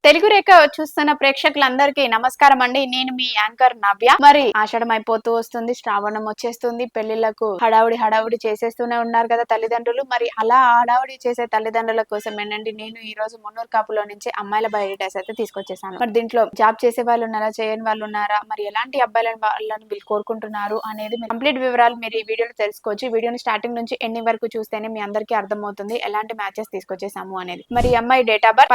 తెలుగు రేఖ చూస్తున్న ప్రేక్షకులందరికీ నమస్కారం అండి. నేను మీ యాంకర్ నవ్య. మరి ఆషాఢం అయిపోతూ వస్తుంది, శ్రావణం వచ్చేస్తుంది. పెళ్లిళ్లకు హడావుడి చేసేస్తూనే ఉన్నారు కదా తల్లిదండ్రులు. మరి అలా హడావుడి చేసే తల్లిదండ్రుల కోసం ఏంటంటే నేను ఈ రోజు మున్నూరు కాపులో నుంచి అమ్మాయిల బయోడేటాస్ అయితే తీసుకొచ్చేసాను. మరి దీంట్లో జాబ్ చేసే వాళ్ళు ఉన్నారా, చేయని వాళ్ళు ఉన్నారా, మరి ఎలాంటి వాళ్ళని వీళ్ళు కోరుకుంటున్నారు అనేది కంప్లీట్ వివరాలు మీరు ఈ వీడియోలో తెలుసుకోవచ్చు. ఈ వీడియోని స్టార్టింగ్ నుంచి ఎండింగ్ వరకు చూస్తేనే మీ అందరికీ అర్థమవుతుంది ఎలాంటి మ్యాచెస్ తీసుకొచ్చేసాము అనేది. మరి అమ్మాయి డేట్ ఆఫ్ బర్త్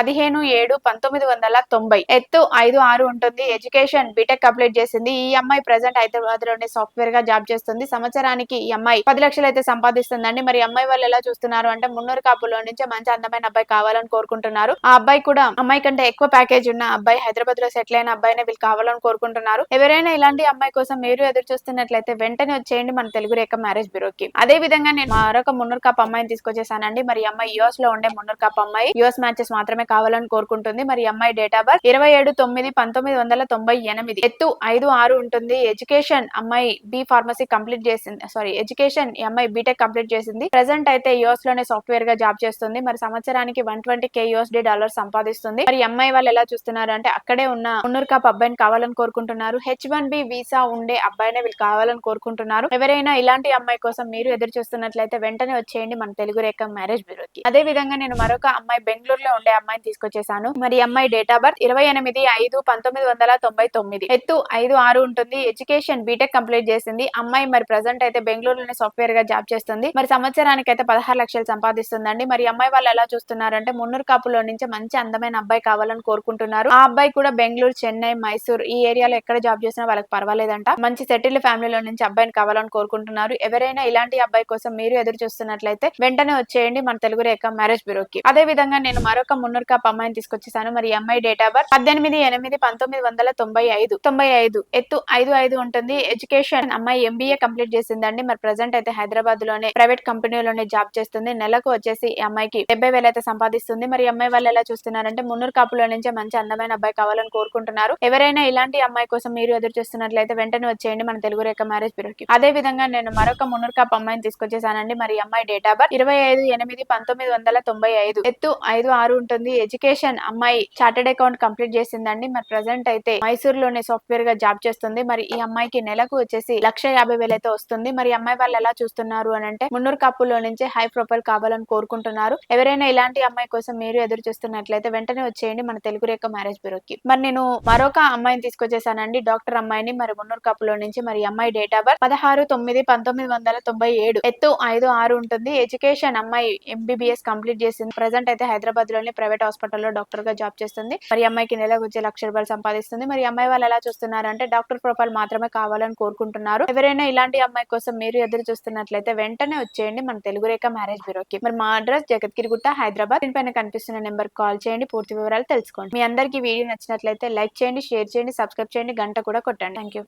15/7/1990, ఎత్తు 5'6" ఉంటుంది. ఎడ్యుకేషన్ బీటెక్ కంప్లీట్ చేసింది. ఈ అమ్మాయి ప్రెసెంట్ హైదరాబాద్ లోనే సాఫ్ట్వేర్ గా జాబ్ చేస్తుంది. సంవత్సరానికి ఈ అమ్మాయి 10 లక్షలు అయితే సంపాదిస్తుందండి. మరి అమ్మాయి వాళ్ళు ఎలా చూస్తున్నారు అంటే మున్నూరు కాపులో నుంచి మంచి అందమైన అబ్బాయి కావాలని కోరుకుంటున్నారు. ఆ అబ్బాయి కూడా అమ్మాయి కంటే ఎక్కువ ప్యాకేజ్ ఉన్న అబ్బాయి, హైదరాబాద్ లో సెటిల్ అయిన అబ్బాయినే వీళ్ళు కావాలని కోరుకుంటున్నారు. ఎవరైనా ఇలాంటి అమ్మాయి కోసం మీరు ఎదురు చూస్తున్నట్లయితే వెంటనే వచ్చేయండి మన తెలుగు రేఖ మ్యారేజ్ బ్యూరోకి. అదే విధంగా నేను మరొక మున్నూరు కాపు అమ్మాయిని తీసుకొచ్చేసానండి. మరి అమ్మాయి యుఎస్ లో ఉండే మున్నూరు కాపు అమ్మాయి, యుఎస్ మ్యాచెస్ మాత్రమే కావాలని కోరుకుంటుంది. మరి అమ్మాయి డేట్ ఆఫ్ బర్త్ 27/9/1998, ఎత్తు 5'6" ఉంటుంది. ఎడ్యుకేషన్ అమ్మాయి బి ఫార్మసీ కంప్లీట్ చేసింది. ఎడ్యుకేషన్ ఈ అమ్మాయి బీటెక్ కంప్లీట్ చేసింది. ప్రెసెంట్ అయితే యుఎస్ లోనే సాఫ్ట్వేర్ గా జాబ్ చేస్తుంది. మరి సంవత్సరానికి $120K సంపాదిస్తుంది. మరి అమ్మాయి వాళ్ళు ఎలా చూస్తున్నారు అంటే అక్కడే ఉన్న మున్నూరు కాపు అబ్బాయిని కావాలని కోరుకుంటున్నారు. H1B వీసా ఉండే అబ్బాయినే వీళ్ళు కావాలని కోరుకుంటున్నారు. ఎవరైనా ఇలాంటి అమ్మాయి కోసం మీరు ఎదురు చూస్తున్నట్లయితే వెంటనే వచ్చేయండి మన తెలుగు రేఖ మ్యారేజ్ బ్యూరోకి. అదే విధంగా నేను మరొక అమ్మాయి బెంగళూరులో ఉండే అమ్మాయిని తీసుకొచ్చేసాను. మరి అమ్మాయి డేట్ ఆఫ్ బర్త్ 28/5/1999, ఎత్తు 5'6" ఉంటుంది. ఎడ్యుకేషన్ బీటెక్ కంప్లీట్ చేసింది. అమ్మాయి మరి ప్రెసెంట్ అయితే బెంగళూరులోనే సాఫ్ట్వేర్ గా జాబ్ చేస్తుంది. మరి సంవత్సరానికి అయితే 16 లక్షలు సంపాదిస్తుందండి. మరి అమ్మాయి వాళ్ళు ఎలా చూస్తున్నారంటే మున్నూరు కాపులో నుంచి మంచి అందమైన అబ్బాయి కావాలని కోరుకుంటున్నారు. ఆ అబ్బాయి కూడా బెంగళూరు, చెన్నై, మైసూర్ ఈ ఏరియాలో ఎక్కడ జాబ్ చేసినా వాళ్ళకి పర్వాలేదంట. మంచి సెటిల్డ్ ఫ్యామిలీలో నుంచి అబ్బాయిని కావాలని కోరుకుంటున్నారు. ఎవరైనా ఇలాంటి అబ్బాయి కోసం మీరు ఎదురు చూస్తున్నట్లయితే వెంటనే వచ్చేయండి మన తెలుగు రేఖ మ్యారేజ్ బ్యూరోకి. అదే విధంగా నేను మరొక మున్నూరు కాపు అమ్మాయిని తీసుకొచ్చేసాను. మరి అమ్మాయి డేట్ ఆఫ్ బర్త్ 18/8/1995, ఎత్తు 5'5" ఉంటుంది. ఎడ్యుకేషన్ అమ్మాయి MBA కంప్లీట్ చేసిందండి. మరి ప్రెసెంట్ అయితే హైదరాబాద్ లోనే ప్రైవేట్ కంపెనీలోనే జాబ్ చేస్తుంది. నెలకు వచ్చేసి ఈ అమ్మాయికి 70,000 అయితే సంపాదిస్తుంది. మరి అమ్మాయి వాళ్ళు ఎలా చూస్తున్నారంటే మున్నూరు కాపులో నుంచే మంచి అందమైన అబ్బాయి కావాలని కోరుకుంటున్నారు. ఎవరైనా ఇలాంటి అమ్మాయి కోసం మీరు ఎదురు చూస్తున్నట్లయితే వెంటనే వచ్చేయండి మన తెలుగు రేఖ మ్యారేజ్ బ్యూరోకి. అదే విధంగా నేను మరొక మున్నూరు కాపు అమ్మాయిని తీసుకొచ్చేసానండి. మరి అమ్మాయి డేట్ ఆఫ్ బర్త్ 25/8/1995, ఎత్తు 5'6" ఉంటుంది. ఎడ్యుకేషన్ అమ్మాయి చార్టెడ్ అకౌంట్ కంప్లీట్ చేసిందండి. మరి ప్రెసెంట్ అయితే మైసూర్ లోనే సాఫ్ట్వేర్ గా జాబ్ చేస్తుంది. మరి ఈ అమ్మాయికి నెలకు వచ్చేసి 1,50,000 అయితే వస్తుంది. మరి అమ్మాయి వాళ్ళు ఎలా చూస్తున్నారు అని అంటే మున్నూరు కాపులో నుంచి హై ప్రొఫైల్ కావాలని కోరుకుంటున్నారు. ఎవరైనా ఇలాంటి అమ్మాయి కోసం మీరు ఎదురు చూస్తున్నట్లయితే వెంటనే వచ్చేయండి మన తెలుగు రేఖ మ్యారేజ్ బ్యూరోకి. మరి నేను మరొక అమ్మాయిని తీసుకొచ్చేసానండి, డాక్టర్ అమ్మాయిని. మరి మున్నూరు కాపులో నుంచి. మరి అమ్మాయి డేట్ ఆఫ్ బర్త్ 16/9/1997, ఎత్తు 5'6" ఉంటుంది. ఎడ్యుకేషన్ అమ్మాయి MBBS కంప్లీట్ చేసింది. ప్రెసెంట్ అయితే హైదరాబాద్ లోని ప్రైవేట్ హాస్పిటల్లో డాక్టర్ గా జాబ్ చేస్తుంది. మరి అమ్మాయికి నెలకు వచ్చే ₹1,00,000 సంపాదిస్తుంది. మరి అమ్మాయి వాళ్ళు ఎలా చూస్తున్నారంటే డాక్టర్ ప్రొఫైల్ మాత్రమే కావాలని కోరుకుంటున్నారు. ఎవరైనా ఇలాంటి అమ్మాయి కోసం మీరు ఎదురు చూస్తున్నట్లయితే వెంటనే వచ్చేయండి మన తెలుగు రేఖ మ్యారేజ్ బ్యూరోకి. మరి మా అడ్రస్ జగద్గిరిగుట్ట, హైదరాబాద్. దీనిపైన కనిపిస్తున్న నెంబర్ కాల్ చేయండి, పూర్తి వివరాలు తెలుసుకోండి. మీ అందరికీ వీడియో నచ్చినట్లయితే లైక్ చేయండి, షేర్ చేయండి, సబ్స్క్రైబ్ చేయండి, గంట కూడా కొట్టండి. Thank you.